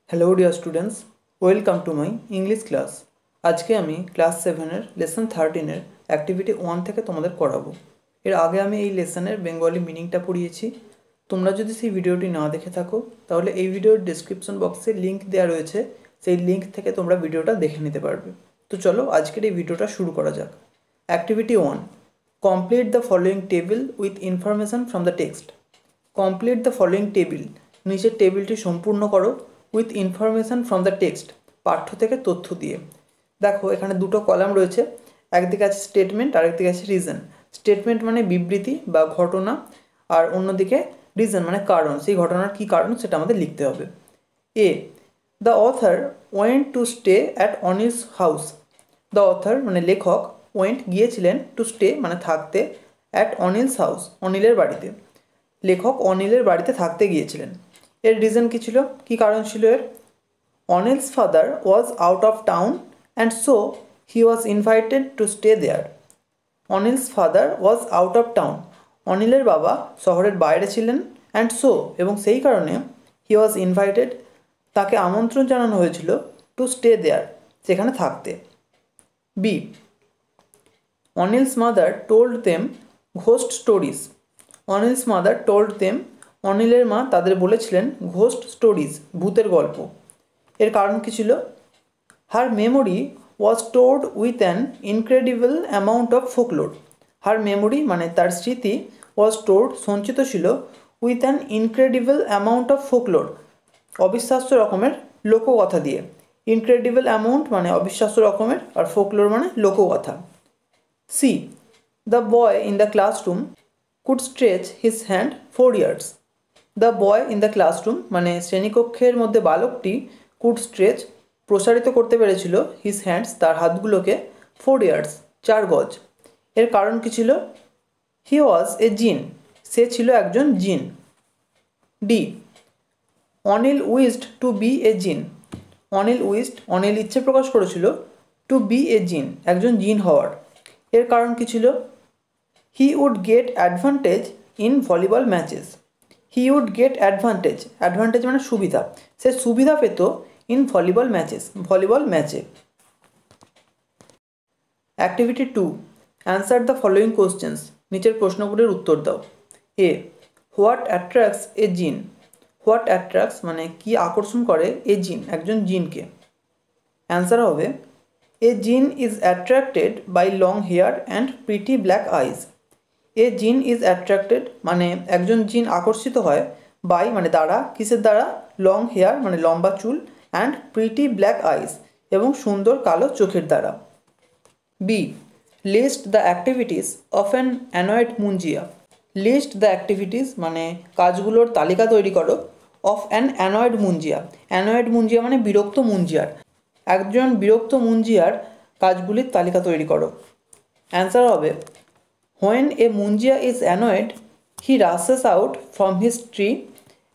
Hello dear students, welcome to my English class. আজকে আমি class 7-এর lesson 13-এর activity 1 থেকে তোমাদের করাবো। এর আগে আমি এই লেসনের বেঙ্গলি মিনিংটা পড়িয়েছি। তোমরা যদি সেই ভিডিওটি না দেখে থাকো তাহলে এই ভিডিওর ডেসক্রিপশন বক্সে লিঙ্ক দেওয়া রয়েছে, সেই লিঙ্ক থেকে তোমরা ভিডিওটা দেখে নিতে পারবে। তো চলো আজকের এই ভিডিওটা শুরু করা যাক। Activity 1, complete the following table with information from the text. Complete the following table, নিচের টেবিলটি সম্পূর্ণ করো with information from the text, পাঠ্য থেকে তথ্য দিয়ে। দেখো এখানে দুটো কলাম রয়েছে, একদিকে আছে স্টেটমেন্ট আর একদিকে আছে রিজন। স্টেটমেন্ট মানে বিবৃতি বা ঘটনা, আর অন্যদিকে রিজন মানে কারণ, সেই ঘটনার কী কারণ সেটা আমাদের লিখতে হবে। A, the author went to stay at Anil's house. The author মানে লেখক, ওয়েন্ট গিয়েছিলেন, টু স্টে মানে থাকতে, অ্যাট অনিলস হাউস অনিলের বাড়িতে। লেখক অনিলের বাড়িতে থাকতে গিয়েছিলেন। এর রিজন কী ছিল, কী কারণ ছিল এর? Anil's father was out of town and so he was invited to stay there. Anil's father was out of town, অনিলের বাবা শহরের বাইরে ছিলেন, অ্যান্ড সো এবং সেই কারণে হি ওয়াজ ইনভাইটেড তাকে আমন্ত্রণ জানানো হয়েছিল, টু স্টে দেয়ার সেখানে থাকতে। B, Anil's mother told them ghost stories. Anil's mother told them, অনিলের মা তাদের বলেছিলেন ঘোস্ট স্টোরিজ ভূতের গল্প। এর কারণ কী ছিল? Her memory was stored with an incredible amount of folklore. Her memory মানে তার স্মৃতি, ওয়াজ স্টোরড সঞ্চিত ছিল, with an incredible amount of folklore অবিশ্বাস্য রকমের লোককথা দিয়ে। ইনক্রেডিবল অ্যামাউন্ট মানে অবিশ্বাস্য রকমের, আর ফোকলোর মানে লোককথা। C, the boy in the classroom could stretch his hand 4 years. The boy in the classroom মানে শ্রেণীকক্ষের মধ্যে বালকটি, কুড স্ট্রেচ প্রসারিত করতে পেরেছিল, হিজ হ্যান্ডস তার হাতগুলোকে, 4 ইয়ার্স 4 গজ। এর কারণ কী ছিল? হি ওয়াজ এ জিন, সে ছিল একজন জিন। D, Anil wished to be a jinn. Anil উইজড, Anil ইচ্ছে প্রকাশ করেছিল, টু বি এ জিন একজন জিন হওয়ার। এর কারণ কী ছিল? He would get advantage in volleyball matches. He would get advantage, advantage মানে সুবিধা, সে সুবিধা পেত, ইন ভলিবল ম্যাচেস ভলিবল ম্যাচে। Activity 2, answer the following questions, নিচের প্রশ্নগুলির উত্তর দাও। এ, হোয়াট অ্যাট্রাক্টস এ জিন। হোয়াট অ্যাট্রাক্টস মানে কি আকর্ষণ করে এ জিন একজন জিনকে। অ্যান্সার হবে a jinn is attracted by long hair and pretty black eyes. A jinn is attracted মানে একজন জিন আকর্ষিত হয়, বাই মানে দ্বারা, কিসের দ্বারা? লং হেয়ার মানে লম্বা চুল, অ্যান্ড প্রিটি ব্ল্যাক আইজ এবং সুন্দর কালো চোখের দ্বারা। B, list the activities of an annoyed Munjia. List the activities মানে কাজগুলোর তালিকা তৈরি করো, of an annoyed Munjia. Annoyed Munjia মানে বিরক্ত মুঞ্জিয়ার, একজন বিরক্ত মুঞ্জিয়ার কাজগুলির তালিকা তৈরি করো। অ্যান্সার হবে when a munjia is annoyed, he rushes out from his tree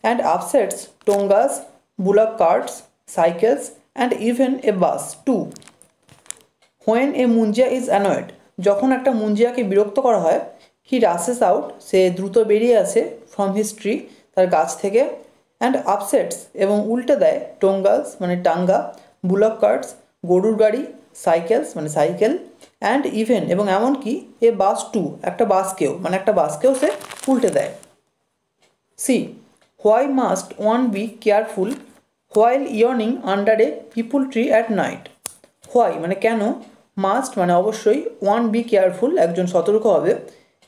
and upsets tongas, bullock carts, cycles, and even a bus too. When a munjia is annoyed, যখন একটা মুঞ্জিয়াকে বিরক্ত করা হয়, he rushes out সে দ্রুত বেরিয়ে আসে, from his tree তার গাছ থেকে, and upsets এবং উল্টে দেয়, tongas মানে টাঙ্গা, bullock carts গরুর গাড়ি, সাইকেলস মানে সাইকেল, অ্যান্ড ইভেন এবং এমনকি এ বাস টু একটা বাসকেও মানে একটা বাসকেও সে উল্টে দেয়। C, why must one be careful while ইয়র্নিং under a peepul tree at night. Why মানে কেন, মাস্ট মানে অবশ্যই, ওয়ান বি কেয়ারফুল একজন সতর্ক হবে,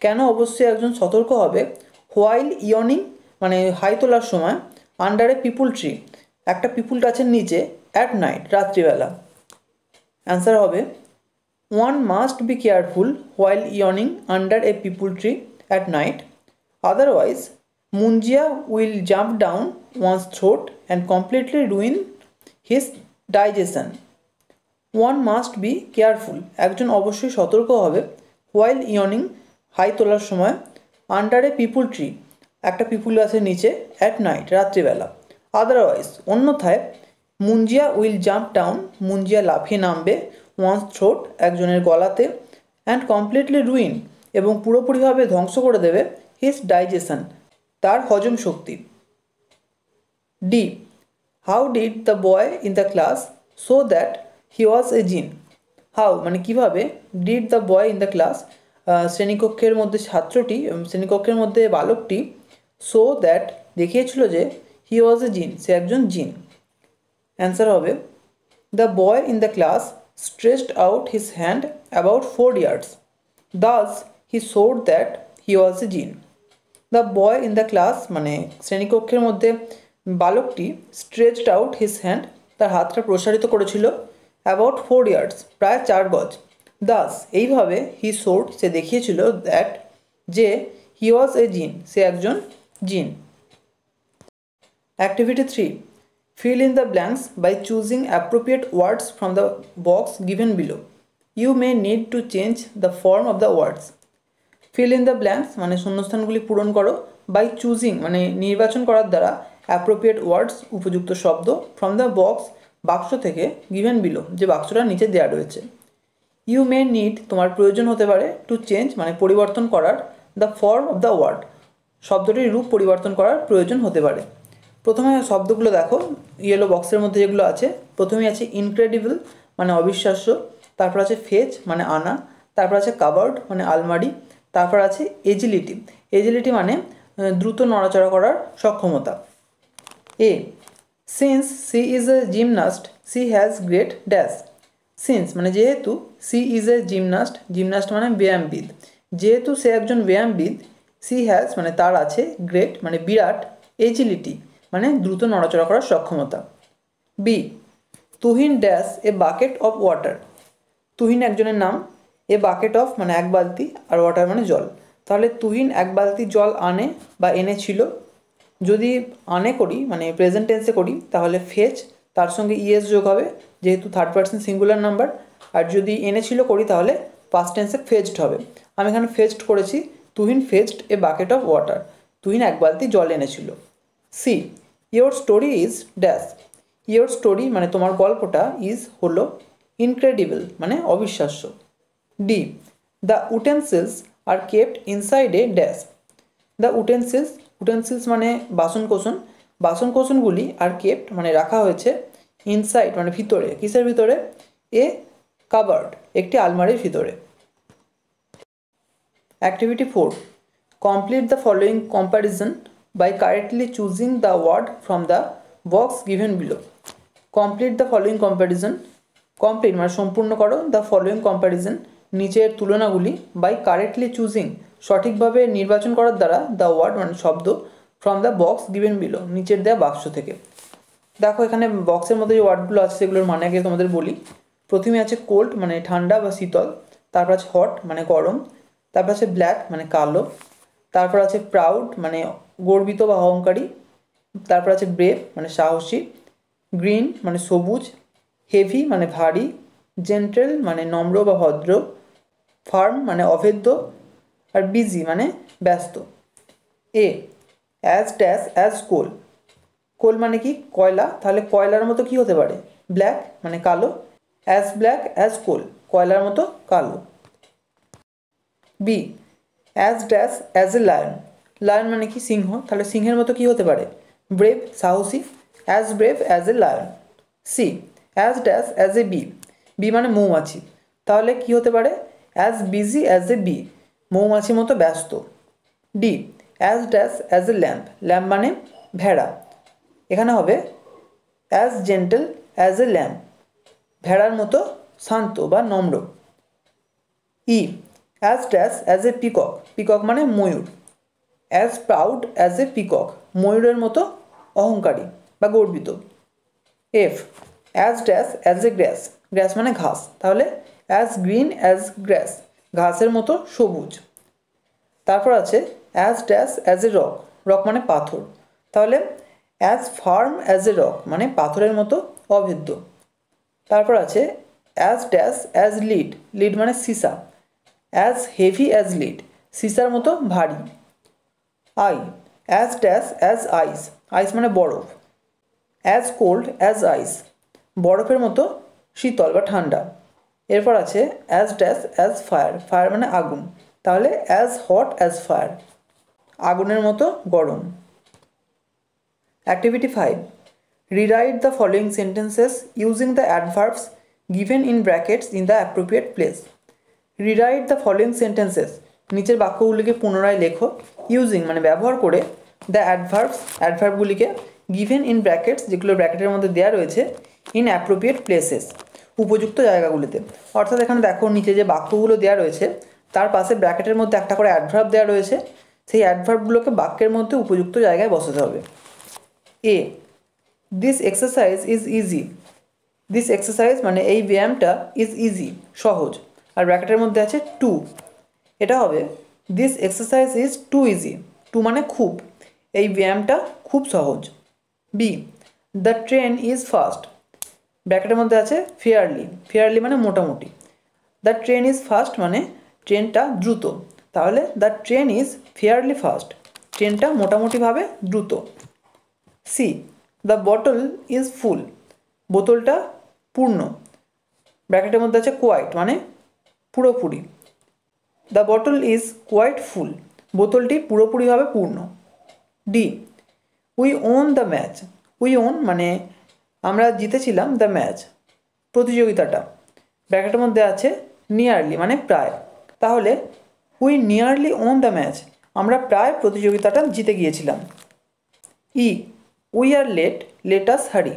কেন অবশ্যই একজন সতর্ক হবে, হোয়াইল ইয়র্নিং মানে হাই তোলার সময়, আন্ডার এ পিপুল ট্রি একটা পিপুল গাছের নিচে, অ্যাট নাইট রাত্রিবেলা। অ্যান্সার হবে one must be careful while yawning under a peepul tree at night, otherwise munjia will jump down one's throat and completely ruin his digestion. One must be careful একজন অবশ্যই সতর্ক হবে, while yawning high তোলার সময়, under a peepul tree একটা পিপুল গাছের নিচে, at night রাত্রিবেলা, otherwise অন্যথায়, Munjia will jump down Munjia লাফিয়ে নামবে, ওয়ান্স থ্রোট একজনের গলাতে, অ্যান্ড কমপ্লিটলি রুইন এবং পুরোপুরিভাবে ধ্বংস করে দেবে, হিজ ডাইজেশন তার হজম শক্তি। D, how did the boy in the class show that he was a jinn. How মানে কীভাবে, did the boy in the class শ্রেণীকক্ষের মধ্যে ছাত্রটি, শ্রেণীকক্ষের মধ্যে বালকটি, শো দ্যাট দেখিয়েছিল যে হি ওয়াজ এ জিন, সে একজন জিন। অ্যান্সার হবে the boy in the class stretched out his hand about 4 yards. Thus he showed that he was a jinn. The boy in the class মানে শ্রেণীকক্ষের মধ্যে বালকটি স্ট্রেচড আউট হিজ হ্যান্ড, তার হাতটা প্রসারিত করেছিল, অ্যাবাউট 4 ইয়ার্ডস প্রায় 4 গজ। দাস এইভাবে হি শোড সে দেখিয়েছিল দ্যাট যে হি ওয়াজ এ জিন, সে একজন জিন। Activity 3, fill in the blanks by choosing appropriate words from the box given below. You may need to change the form of the words. Fill in the blanks মানে শূন্যস্থানগুলি পূরণ করো, by choosing মানে নির্বাচন করার দ্বারা, appropriate words উপযুক্ত শব্দ, from the box বাক্স থেকে, given below যে বাক্সটা নিচে দেওয়া রয়েছে। You may need তোমার প্রয়োজন হতে পারে, to change মানে পরিবর্তন করার, the form of the word শব্দটির রূপ পরিবর্তন করার প্রয়োজন হতে পারে। প্রথমে শব্দগুলো দেখো, ইয়েলো বক্সের মধ্যে যেগুলো আছে, প্রথমেই আছে ইনক্রেডিবল মানে অবিশ্বাস্য, তারপর আছে ফেচ মানে আনা, তারপর আছে কাবার্ড মানে আলমারি, তারপর আছে এজিলিটি, এজিলিটি মানে দ্রুত নড়াচড়া করার সক্ষমতা। A, since she is a gymnast she has great dash. Since মানে যেহেতু, she is a gymnast, gymnast মানে ব্যায়ামবিদ, যেহেতু সে একজন ব্যায়ামবিদ, সি হ্যাজ মানে তার আছে, গ্রেট মানে বিরাট, এজিলিটি মানে দ্রুত নড়াচড়া করার সক্ষমতা। B, Tuhin dash a bucket of water. Tuhin একজনের নাম, এ বাকেট অফ মানে এক বালতি, আর ওয়াটার মানে জল। তাহলে তুহিন এক বালতি জল আনে বা এনেছিল। যদি আনে করি মানে প্রেজেন্ট টেন্সে করি তাহলে ফেচ, তার সঙ্গে ইএস যোগ হবে যেহেতু থার্ড পার্সন সিঙ্গুলার নাম্বার। আর যদি এনেছিল করি তাহলে পাস্ট টেন্সে ফেচড হবে। আমি এখানে ফেচড করেছি, Tuhin fetched a bucket of water, Tuhin এক বালতি জল এনেছিল। C, your story is dash. Your story মানে তোমার গল্পটা, ইজ হলো, ইনক্রেডিবল মানে অবিশ্বাস্য। D, the utensils are kept inside a dash. The utensils, utensils মানে বাসনকোসন, বাসনকোসনগুলি আর কেপ্ট মানে রাখা হয়েছে, ইনসাইড মানে ভিতরে, কিসের ভিতরে, এ কাবার্ড একটি আলমারির ভিতরে। Activity 4, complete the following comparison by correctly choosing the word from the box given below. Complete the following comparison. Complete মানে সম্পূর্ণ করো, the following comparison নিচের তুলনাগুলি, by correctly choosing সঠিকভাবে নির্বাচন করার দ্বারা, the word মানে শব্দ, from the box given below নিচের দেওয়া বাক্স থেকে। দেখো এখানে বক্সের মধ্যে যে ওয়ার্ডগুলো আছে সেগুলোর মানে আগে তোমাদের বলি। প্রথমে আছে কোল্ড মানে ঠান্ডা বা শীতল, তারপর আছে হট মানে গরম, তারপর আছে ব্ল্যাক মানে কালো, তারপর আছে প্রাউড মানে গর্বিত বা অহংকারী, তারপর আছে ব্রেভ মানে সাহসী, গ্রিন মানে সবুজ, হেভি মানে ভারী, জেন্টেল মানে নম্র বা ভদ্র, ফার্ম মানে অভেদ্য, আর বিজি মানে ব্যস্ত। এ, অ্যাজ ড্যাশ অ্যাজ কোল। কোল মানে কি, কয়লা, তাহলে কয়লার মতো কি হতে পারে, ব্ল্যাক মানে কালো, অ্যাজ ব্ল্যাক অ্যাজ কোল কয়লার মতো কালো। B, as dash as a lion. Lion মানে কি, সিংহ, তাহলে সিংহের মতো কি হতে পারে, ব্রেভ সাহসী, as brave as a lion. C, as dash as a bee. Bee মানে মৌমাছি, তাহলে কি হতে পারে, as busy as a bee মৌমাছির মতো ব্যস্ত। D, as dash as a lamb. Lamb মানে ভেড়া, এখানে হবে as gentle as a lamb ভেড়ার মতো শান্ত বা নম্র। E, as dash as a peacock. Peacock মানে ময়ূর, as proud as a peacock ময়ূরের মতো অহংকারী বা গর্বিত। এফ, অ্যাজ ড্যাশ অ্যাজ এ গ্র্যাস। গ্র্যাস মানে ঘাস, তাহলে অ্যাজ গ্রিন অ্যাজ গ্র্যাস ঘাসের মতো সবুজ। তারপর আছে as dash as a rock. Rock মানে পাথর, তাহলে as firm as a rock মানে পাথরের মতো অভেদ্য। তারপর আছে as dash as lead. Lead মানে সীসা, অ্যাজ হেভি অ্যাজ লিড সীসার মতো ভারী। I, as dash as ice. Ice মানে বরফ, অ্যাজ কোল্ড অ্যাজ আইস বরফের মতো শীতল বা ঠান্ডা। এরপর আছে as dash as fire. Fire মানে আগুন, তাহলে অ্যাজ হট অ্যাজ ফায়ার আগুনের মতো গরম। Activity 5, Rewrite the following sentences using the adverbs given in brackets in the appropriate place. Rewrite the following sentences. নিচের বাক্যগুলিকে পুনরায় লেখো ইউজিং মানে ব্যবহার করে দ্য অ্যাডভার্বগুলিকে গিভেন ইন ব্র্যাকেটস যেগুলো ব্র্যাকেটের মধ্যে দেওয়া রয়েছে ইন অ্যাপ্রোপ্রিয়েট প্লেসেস উপযুক্ত জায়গাগুলিতে। অর্থাৎ এখানে দেখো নিচে যে বাক্যগুলো দেওয়া রয়েছে তার পাশে ব্র্যাকেটের মধ্যে একটা করে অ্যাডভার্ব দেওয়া রয়েছে, সেই অ্যাডভার্বগুলোকে বাক্যের মধ্যে উপযুক্ত জায়গায় বসাতে হবে। A this exercise is easy. This exercise মানে এই ব্যায়ামটা ইজ ইজি সহজ, আর ব্র্যাকেটের মধ্যে আছে টু, এটা হবে this exercise is too easy. Too মানে খুব, এই ব্যায়ামটা খুব সহজ। B the train is fast. ব্র্যাকেটের মধ্যে আছে ফেয়ারলি। ফেয়ারলি মানে মোটামুটি। দ্য ট্রেন ইজ ফাস্ট মানে ট্রেনটা দ্রুত, তাহলে the train is fairly fast, ট্রেনটা মোটামুটিভাবে দ্রুত। C the bottle is full. বোতলটা পূর্ণ। ব্র্যাকেটের মধ্যে আছে কোয়াইট মানে পুরোপুরি। The bottle is quite full, বোতলটি পুরোপুরিভাবে পূর্ণ। D we won the match. We won মানে আমরা জিতেছিলাম দ্য ম্যাচ প্রতিযোগিতাটা। ব্র্যাকেটের মধ্যে আছে নিয়ারলি মানে প্রায়, তাহলে we nearly won the match, আমরা প্রায় প্রতিযোগিতাটা জিতে গিয়েছিলাম। E we are late, let us hurry.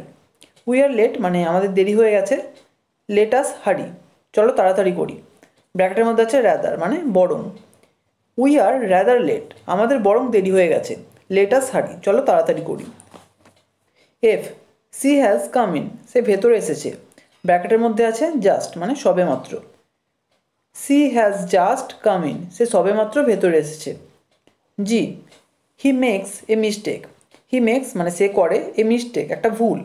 We are late মানে আমাদের দেরি হয়ে গেছে, লেট আস হারি চলো তাড়াতাড়ি করি। ব্র্যাকেটের মধ্যে আছে র্যাদার মানে বরং। উই আর র্যাদার লেট, আমাদের বরং দেরি হয়ে গেছে, লেট আস হারি চলো তাড়াতাড়ি করি। F she has come in, সে ভেতরে এসেছে। ব্র্যাকেটের মধ্যে আছে জাস্ট মানে সবেমাত্র। She has just come in, সে সবেমাত্র ভেতরে এসেছে। G he makes a mistake. He makes মানে সে করে, এ মিস্টেক একটা ভুল।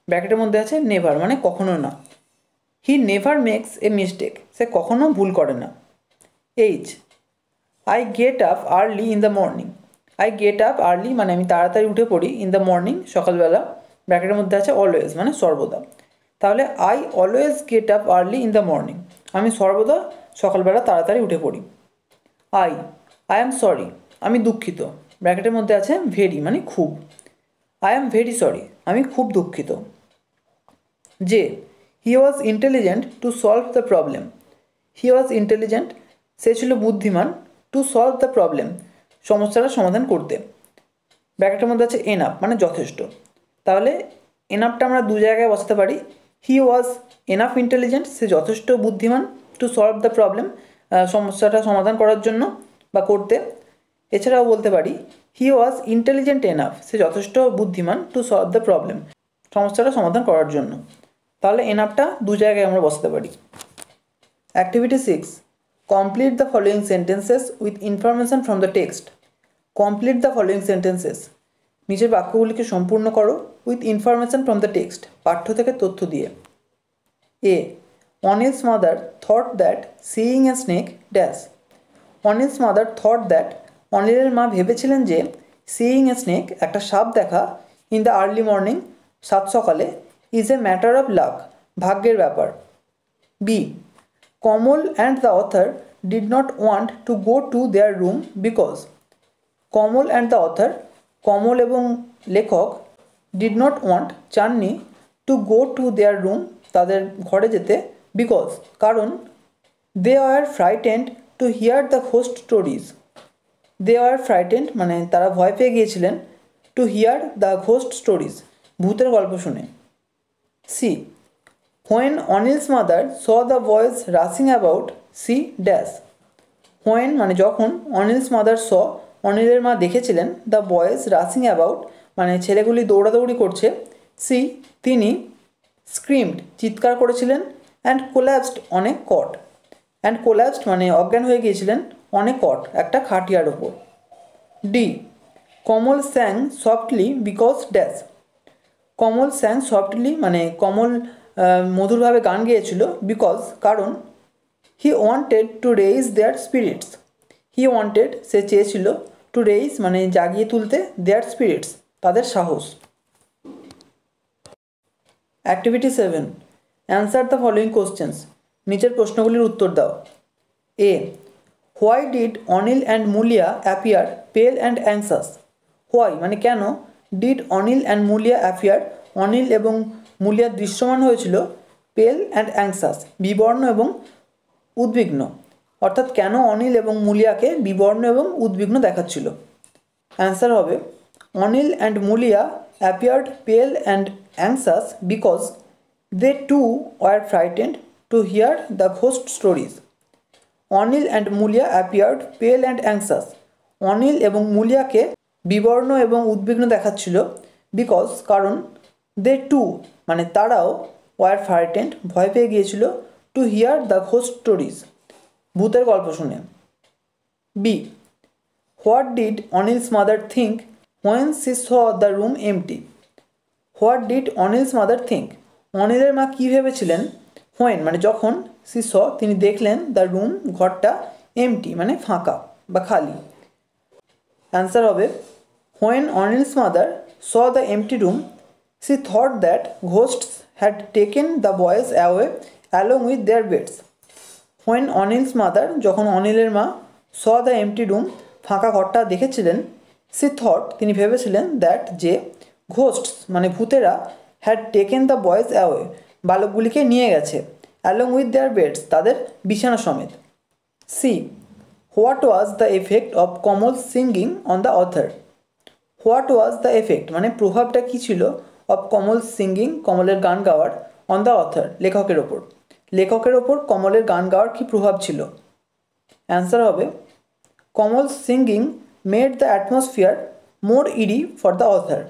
ব্র্যাকেটের মধ্যে আছে নেভার মানে কখনো না। He never makes a mistake, সে কখনো ভুল করে না। H I get up early in the morning. I get up early মানে আমি তাড়াতাড়ি উঠে পড়ি, ইন দ্য মর্নিং সকালবেলা। ব্র্যাকেটের মধ্যে আছে অলওয়েজ মানে সর্বদা, তাহলে I always gate up early in the morning, আমি সর্বদা সকালবেলা তাড়াতাড়ি উঠে পড়ি। আই অ্যাম সরি, আমি দুঃখিত। ব্র্যাকেটের মধ্যে আছে ভেরি মানে খুব। আই অ্যাম ভেরি সরি, আমি খুব দুঃখিত। যে he was intelligent to solve the problem. He was intelligent সে ছিল বুদ্ধিমান, টু সলভ দ্য প্রবলেম সমস্যাটা সমাধান করতে। ব্র্যাকেটের মধ্যে আছে এনাফ মানে যথেষ্ট, তাহলে এনাফটা আমরা দু জায়গায় বসাতে পারি। হি ওয়াজ এনাফ ইন্টেলিজেন্ট, সে যথেষ্ট বুদ্ধিমান, টু সলভ দ্য প্রবলেম সমস্যাটা সমাধান করার জন্য বা করতে। এছাড়াও বলতে পারি হি ওয়াজ ইন্টেলিজেন্ট এনাফ, সে যথেষ্ট বুদ্ধিমান, টু সলভ দ্য প্রবলেম সমস্যাটা সমাধান করার জন্য। তাহলে এনাফটা দু জায়গায় আমরা বসাতে পারি। Activity 6 complete the following sentences with information from the text. Complete the following sentences নিচের বাক্যগুলিকে সম্পূর্ণ করো with information from the text পাঠ্য থেকে তথ্য দিয়ে। A Anil's mother thought that seeing a snake dash. Anil's mother thought that অনিলের মা ভেবেছিলেন যে সিইং এ স্নেক একটা সাপ দেখা ইন দ্য আর্লি মর্নিং সাত সকালে is a matter of luck ভাগ্যের ব্যাপার। B Kamal and the author did not want to go to their room because. Kamal and the author Kamal এবং লেখক ডিড নট ওয়ান্ট চাননি to go to their room তাদের ঘরে যেতে বিকজ কারণ they are frightened to hear the ghost stories. They are frightened মানে তারা ভয় পেয়ে গিয়েছিলেন to hear the ghost stories ভূতের গল্প শুনে। C when Anil's mother saw the boys racing about C dash. When মানে যখন অনিলস মাদার স অনিলের মা দেখেছিলেন দ্য বয়েজ রাসিং অ্যাবাউট মানে ছেলেগুলি দৌড়াদৌড়ি করছে, সি তিনি স্ক্রিমড চিৎকার করেছিলেন, অ্যান্ড কোল্যাপসড অনেক কট। অ্যান্ড কোল্যাপসড মানে অজ্ঞান হয়ে গিয়েছিলেন অনেক কট একটা খাটিয়ার ওপর। D Kamal sang softly because dash. Kamal sang softly মানে কমল মধুরভাবে গান গেয়েছিল বিকজ কারণ he wanted to raise their spirits. He wanted সে চেয়েছিল টু রেইজ মানে জাগিয়ে তুলতে দেয়ার স্পিরিটস তাদের সাহস। Activity 7 answer the following questions নিচের প্রশ্নগুলির উত্তর দাও। A why did Anil and Mulia appear pale and anxious. Why মানে কেন, did Anil and Mulia appear Anil এবং মুলিয়া দৃশ্যমান হয়েছিল পেল অ্যান্ড অ্যাংসাস, বিবর্ণ এবং উদ্বিগ্ন। অর্থাৎ কেন অনিল এবং মুলিয়াকে বিবর্ণ এবং উদ্বিগ্ন দেখাচ্ছিল? অ্যান্সার হবে Anil and Mulia appeared pale and anxious because they too were frightened to hear the ghost stories. Anil and Mulia appeared pale and anxious, Anil এবং মুলিয়াকে বিবর্ণ এবং উদ্বিগ্ন দেখাচ্ছিল বিকজ কারণ দে টু মানে তারাও ওয়ার ফ্রাইটেন্ড ভয় পেয়ে গিয়েছিল to hear the ghost stories ভূতের গল্প শুনে। B, what did Anil's mother think when she saw the room empty? What did Anil's mother think, অনিলের মা কী ভেবেছিলেন হোয়েন মানে যখন সি স তিনি দেখলেন দ্য রুম ঘরটা এমটি মানে ফাঁকা বা খালি। অ্যান্সার হবে when Anil's mother saw the empty room she thought that ghosts had taken the boys away along with their beds. When Anil's mother যখন অনিলের মা স দ্য এমটি রুম ফাঁকা ঘরটা দেখেছিলেন, সি থট তিনি ভেবেছিলেন দ্যাট যে ঘোস্টস মানে ভূতেরা had taken the boys away বালকগুলিকে নিয়ে গেছে অ্যালং উইথ দেয়ার বেডস তাদের বিছানা সমেত। C, what was the effect of Kamal singing on the author? What was the effect মানে প্রভাবটা কী ছিল অফ কমল সিঙ্গিং কমলের গান গাওয়ার অন দ্য অথার লেখকের ওপর, লেখকের ওপর কমলের গান গাওয়ার কী প্রভাব ছিল? অ্যান্সার হবে কমল সিঙ্গিং মেড দ্য অ্যাটমসফিয়ার মোর ইরি for the author.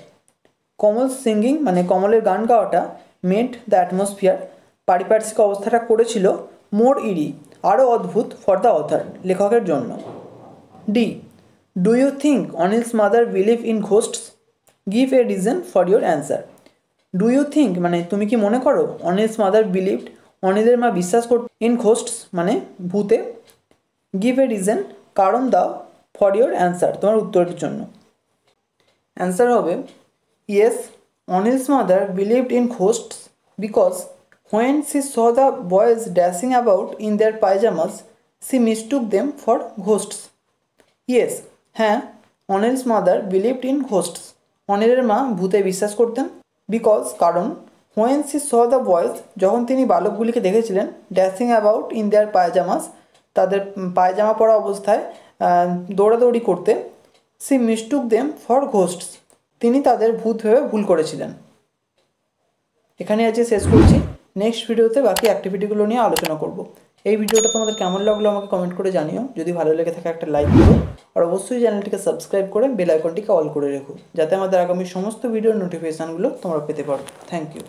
Kamal singing মানে কমলের গান গাওয়াটা মেড দ্য অ্যাটমসফিয়ার পারিপার্শ্বিক অবস্থাটা করেছিল মোর ইরি আরও অদ্ভুত ফর দ্য অথার লেখকের জন্য। D, do you think Anil's mother believe in ghosts? Give a reason for your answer. Do you think মানে তুমি কি মনে করো অনিলস মাদার বিলিভড অনিলের মা বিশ্বাস করত ইন ঘোস্টস মানে ভূতে। গিভ এ রিজন কারণ দাও ফর ইউর অ্যান্সার তোমার উত্তরের জন্য। অ্যান্সার হবে yes, Anil's mother believed in ghosts because when she saw the boys dashing about in their pyjamas she mistook them for ghosts. Yes, হ্যাঁ, Anil's mother believed in ghosts অনিলের মা ভূতে বিশ্বাস করতেন বিকজ কারণ when she saw the boys যখন তিনি বালকগুলিকে দেখেছিলেন dashing about in their pyjamas তাদের পায়জামা পরা অবস্থায় দৌড়াদৌড়ি করতে, she mistook them for ghosts তিনি তাদের ভূত ভেবে ভুল করেছিলেন। এখানে আজকে শেষ করছি, নেক্সট ভিডিওতে বাকি অ্যাক্টিভিটিগুলো নিয়ে আলোচনা করব। এই ভিডিওটা তোমাদের কেমন লাগলো আমাকে কমেন্ট করে জানিও, যদি ভালো লেগে থাকে একটা লাইক করো আর অবশ্যই চ্যানেলটিকে সাবস্ক্রাইব করে বেল আইকনটিকে অল করে রেখো যাতে আমাদের আগামী সমস্ত ভিডিওর নোটিফিকেশানগুলো তোমরা পেতে পারো। Thank you.